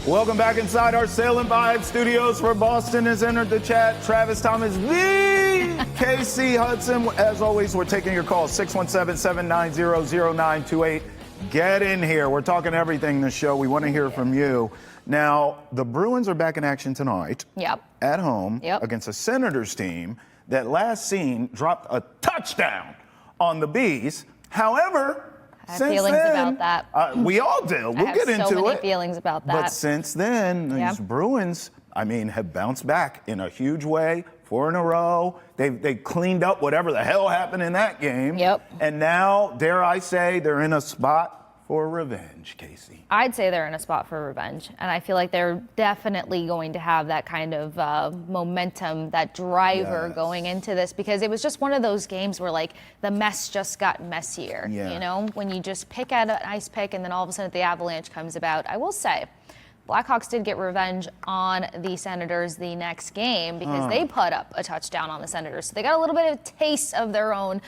Welcome back inside our Salem Vibe studios where Boston Has Entered the Chat. Travis Thomas, the Kasey Hudson. As always, we're taking your calls, 617-790-0928. Get in here. We're talking everything this show. We want to hear from you. Now, the Bruins are back in action tonight. At home against a Senators team that last seen dropped a touchdown on the Bees. However, I have feelings about that. We all do. We'll get into it. so many feelings about that. But since then, these Bruins, have bounced back in a huge way. 4 in a row. They cleaned up whatever the hell happened in that game. And now, dare I say, they're in a spot for revenge, Kasey. I'd say they're in a spot for revenge. And I feel like they're definitely going to have that kind of momentum, that driver going into this, because it was just one of those games where, like, the mess just got messier. When you just pick at an ice pick and then all of a sudden the avalanche comes about. I will say, Blackhawks did get revenge on the Senators the next game because they put up a touchdown on the Senators. So they got a little bit of a taste of their own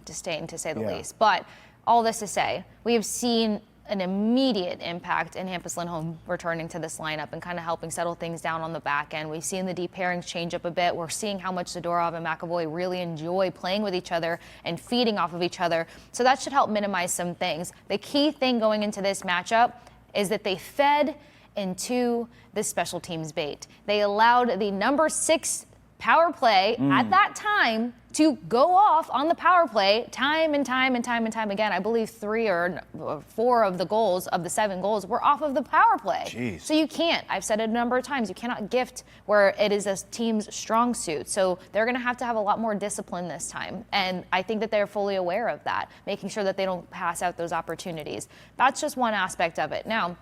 disdain, to say the least. But all this to say, we have seen an immediate impact in Hampus Lindholm returning to this lineup and kind of helping settle things down on the back end. We've seen the deep pairings change up a bit. We're seeing how much Zadorov and McAvoy really enjoy playing with each other and feeding off of each other. So that should help minimize some things. The key thing going into this matchup is that they fed into the special teams bait. They allowed the number 6 power play at that time to go off on the power play time and time again. I believe 3 or 4 of the goals, of the 7 goals, were off of the power play. Jeez. So you can't, I've said it a number of times, you cannot gift where it is a team's strong suit. So they're going to have a lot more discipline this time. And I think that they're fully aware of that, making sure that they don't pass out those opportunities. That's just one aspect of it. Now,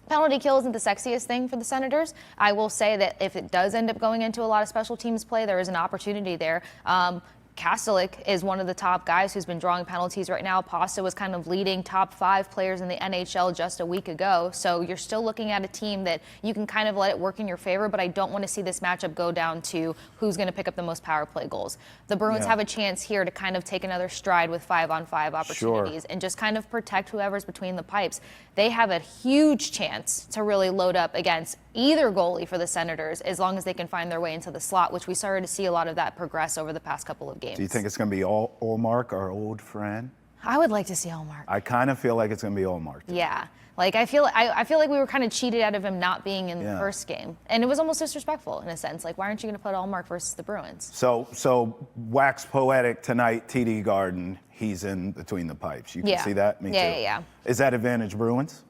penalty kill isn't the sexiest thing for the Senators. I will say that if it does end up going into a lot of special teams play, there is an opportunity there. Kastelik is one of the top guys who's been drawing penalties right now. Pasta was kind of leading top 5 players in the NHL just a week ago. So you're still looking at a team that you can kind of let it work in your favor, but I don't want to see this matchup go down to who's going to pick up the most power play goals. The Bruins have a chance here to kind of take another stride with 5-on-5 opportunities and just kind of protect whoever's between the pipes. They have a huge chance to really load up against either goalie for the Senators, as long as they can find their way into the slot, which we started to see a lot of that progress over the past couple of games. Do you think it's going to be Ullmark, our old friend? I would like to see Ullmark. I kind of feel like it's going to be Ullmark. Yeah. Like, I feel like we were kind of cheated out of him not being in the first game. And it was almost disrespectful in a sense. Like, why aren't you going to put Ullmark versus the Bruins? So wax poetic tonight, TD Garden, he's in between the pipes. You can see that? Me too. Yeah. Is that advantage Bruins?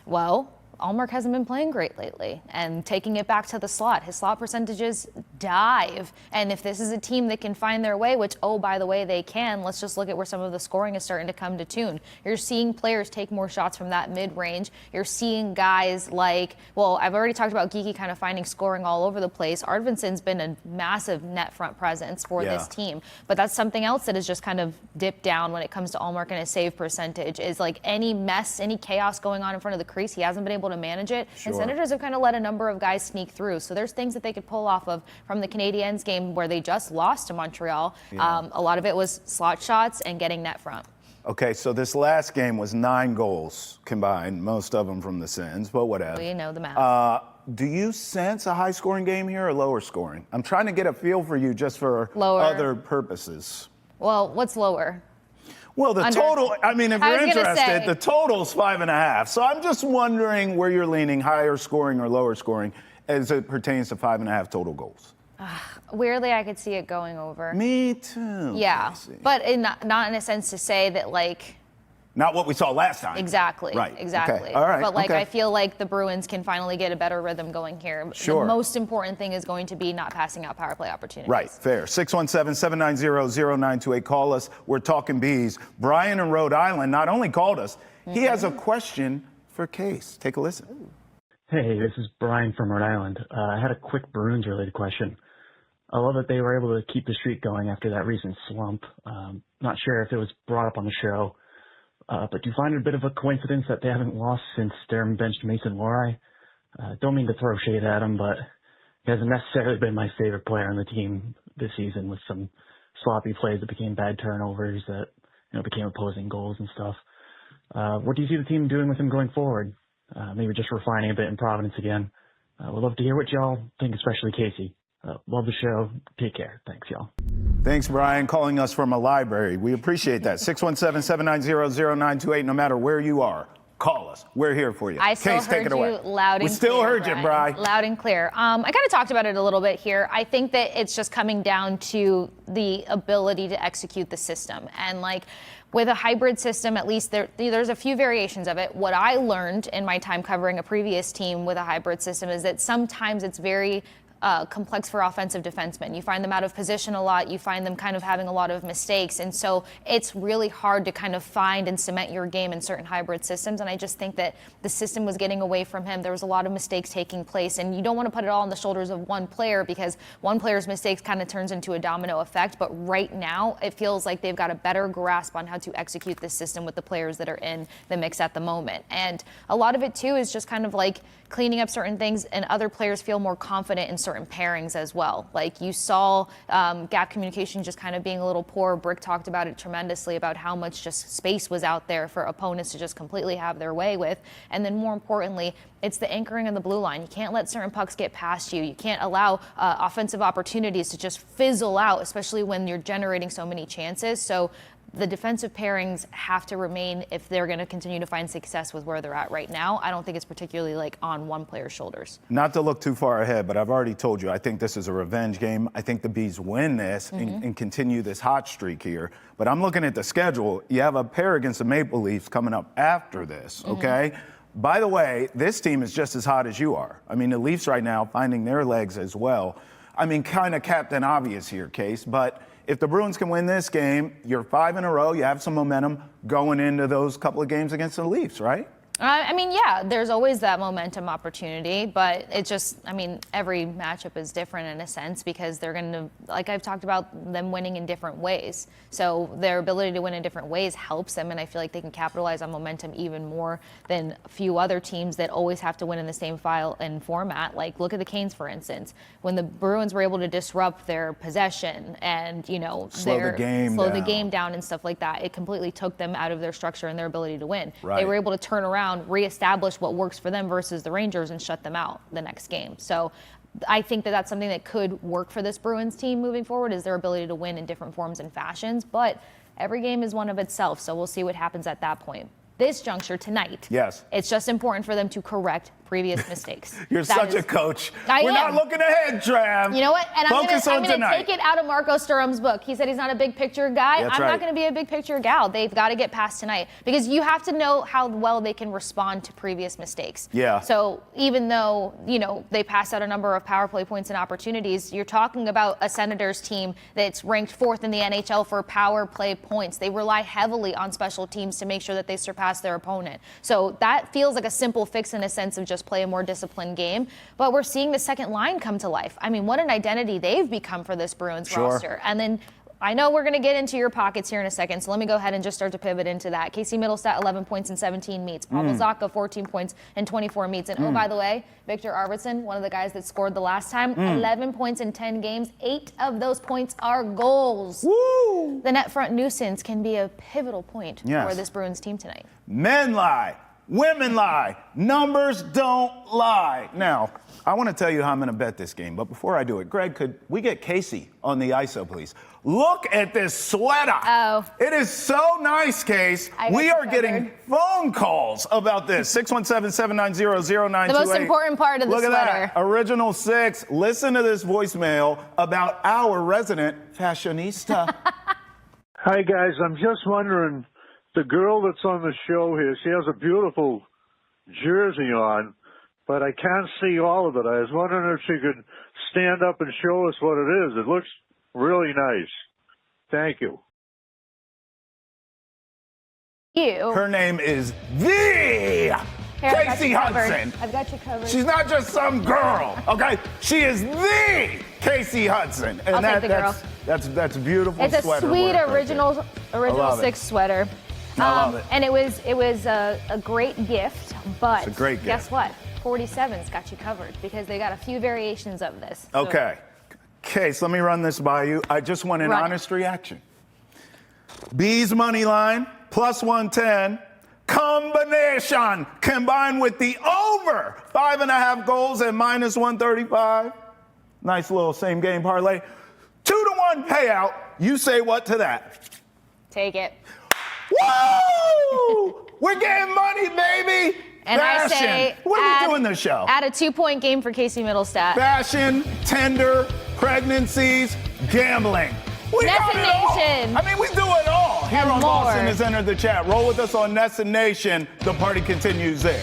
Well, Ullmark hasn't been playing great lately, and taking it back to the slot, his slot percentages dive. And if this is a team that can find their way, which, oh, by the way, they can, let's just look at where some of the scoring is starting to come to tune. You're seeing players take more shots from that mid-range. You're seeing guys like, well, I've already talked about Geeky kind of finding scoring all over the place. Arvidsson's been a massive net front presence for this team, but that's something else that has just kind of dipped down when it comes to Ullmark and his save percentage, is like any mess, any chaos going on in front of the crease, he hasn't been able to manage it. And Senators have kind of let a number of guys sneak through. So there's things that they could pull off of from the Canadiens game where they just lost to Montreal. A lot of it was slot shots and getting net front. Okay, so this last game was 9 goals combined, most of them from the Sens, but whatever. We know the math. Do you sense a high-scoring game here or lower scoring? I'm trying to get a feel for you just for Lower. other purposes. Well, what's lower? Well, the Under. total, I mean, if I you're was gonna interested, say. the total's 5.5. So I'm just wondering where you're leaning, higher scoring or lower scoring, as it pertains to 5.5 total goals. Weirdly, I could see it going over. Me too. Yeah, Casey. but not in a sense to say that, like, Not what we saw last time. exactly. Right. Exactly. Okay. All right. But, like, Okay. I feel like the Bruins can finally get a better rhythm going here. Sure. The most important thing is going to be not passing out power play opportunities. Right, fair. 617-790-0928. Call us. We're talking bees. Brian in Rhode Island not only called us, he has a question for Case. Take a listen. Hey, this is Brian from Rhode Island. I had a quick Bruins-related question. I love that they were able to keep the streak going after that recent slump. Not sure if it was brought up on the show, but do you find it a bit of a coincidence that they haven't lost since Sturm benched Mason Lohrei? Don't mean to throw shade at him, but he hasn't necessarily been my favorite player on the team this season, with some sloppy plays that became bad turnovers that became opposing goals and stuff. What do you see the team doing with him going forward? Maybe just refining a bit in Providence again. Would love to hear what y'all think, especially Casey. Love the show. Take care. Thanks, y'all. Thanks, Brian, calling us from a library. We appreciate that. 617-790-0928. No matter where you are, call us. We're here for you. I still Case, take heard it you away. loud and clear. We still heard you, Brian. Loud and clear. I kind of talked about it a little bit here. I think that it's just coming down to the ability to execute the system. And, like, with a hybrid system, at least there's a few variations of it. What I learned in my time covering a previous team with a hybrid system is that sometimes it's very complex for offensive defensemen. You find them out of position a lot. You find them kind of having a lot of mistakes. And so it's really hard to kind of find and cement your game in certain hybrid systems. And I just think that the system was getting away from him. There was a lot of mistakes taking place. And you don't want to put it all on the shoulders of one player, because one player's mistakes kind of turns into a domino effect. But right now, it feels like they've got a better grasp on how to execute this system with the players that are in the mix at the moment. And a lot of it, too, is just kind of like cleaning up certain things, and other players feel more confident in certain pairings as well. Like you saw gap communication just kind of being a little poor. Brick talked about it tremendously, about how much just space was out there for opponents to just completely have their way with. And then more importantly, it's the anchoring of the blue line. You can't let certain pucks get past you. You can't allow offensive opportunities to just fizzle out, especially when you're generating so many chances. So the defensive pairings have to remain if they're going to continue to find success with where they're at right now. I don't think it's particularly like on one player's shoulders. Not to look too far ahead, but I've already told you, I think this is a revenge game. I think the Bees win this and continue this hot streak here. But I'm looking at the schedule. You have a pair against the Maple Leafs coming up after this, okay? By the way, this team is just as hot as you are. I mean, the Leafs right now finding their legs as well. I mean, kind of Captain Obvious here, Case, but if the Bruins can win this game, you're 5 in a row. You have some momentum going into those couple of games against the Leafs, right? I mean, yeah, there's always that momentum opportunity, but it just, I mean, every matchup is different in a sense, because they're going to, like I've talked about, them winning in different ways. So their ability to win in different ways helps them, and I feel like they can capitalize on momentum even more than a few other teams that always have to win in the same file and format. Like, look at the Canes, for instance. When the Bruins were able to disrupt their possession and, you know, slow the game down and stuff like that, it completely took them out of their structure and their ability to win. Right. They were able to turn around around, reestablish what works for them versus the Rangers and shut them out the next game. So I think that that's something that could work for this Bruins team moving forward, is their ability to win in different forms and fashions. But every game is one of itself, so we'll see what happens at that point. This juncture tonight, yes, it's just important for them to correct previous mistakes. You're such a coach. We're not looking ahead, Trav. You know what? And I'm going to take it out of Marco Sturm's book. He said he's not a big picture guy. I'm not going to be a big picture gal. They've got to get past tonight because you have to know how well they can respond to previous mistakes. Yeah. So even though, they passed out a number of power play points and opportunities, you're talking about a Senators team that's ranked 4th in the NHL for power play points. They rely heavily on special teams to make sure that they surpass their opponent. So that feels like a simple fix in a sense of just play a more disciplined game. But we're seeing the second line come to life. I mean, what an identity they've become for this Bruins roster. And then I know we're going to get into your pockets here in a second, so let me go ahead and just start to pivot into that. Casey Middlestat, 11 points in 17 meets. Pavel Zacha, 14 points in 24 meets. And oh, by the way, Victor Arvidsson, one of the guys that scored the last time, 11 points in 10 games. 8 of those points are goals. Woo! The net front nuisance can be a pivotal point for this Bruins team tonight. Men lie. Women lie. Numbers don't lie. Now, I want to tell you how I'm going to bet this game. But before I do it, Greg, could we get Casey on the ISO, please? Look at this sweater. Oh. It is so nice, Case. We are getting phone calls about this. 617-790-0928. The most important part of the sweater. Look at that. Original 6. Listen to this voicemail about our resident fashionista. Hi, guys. I'm just wondering, the girl that's on the show here, she has a beautiful jersey on, but I can't see all of it. I was wondering if she could stand up and show us what it is. It looks really nice. Thank you. Her name is the Kasey Hudson. I've got you covered. She's not just some girl, okay? She is the Kasey Hudson. And I'll take the girl. That's beautiful. It's a sweater sweet work original right 6 sweater. I love it. And it was a great gift, but It's a great gift. Guess what? 47's got you covered because they got a few variations of this. So Okay. Case, let me run this by you. I just want an honest reaction. Bees money line, plus 110. Combination combined with the over 5.5 goals at minus 135. Nice little same game parlay. 2-to-1 payout. You say what to that? Take it. Woo! We're getting money, baby. And Fashion. I say, what are we doing this show? Add a 2-point game for Casey Middlestat. Fashion, tender, pregnancies, gambling. We got it all. Nation. I mean, we do it all. Here And on more. Boston has entered the chat. Roll with us on Nessa Nation. The party continues there.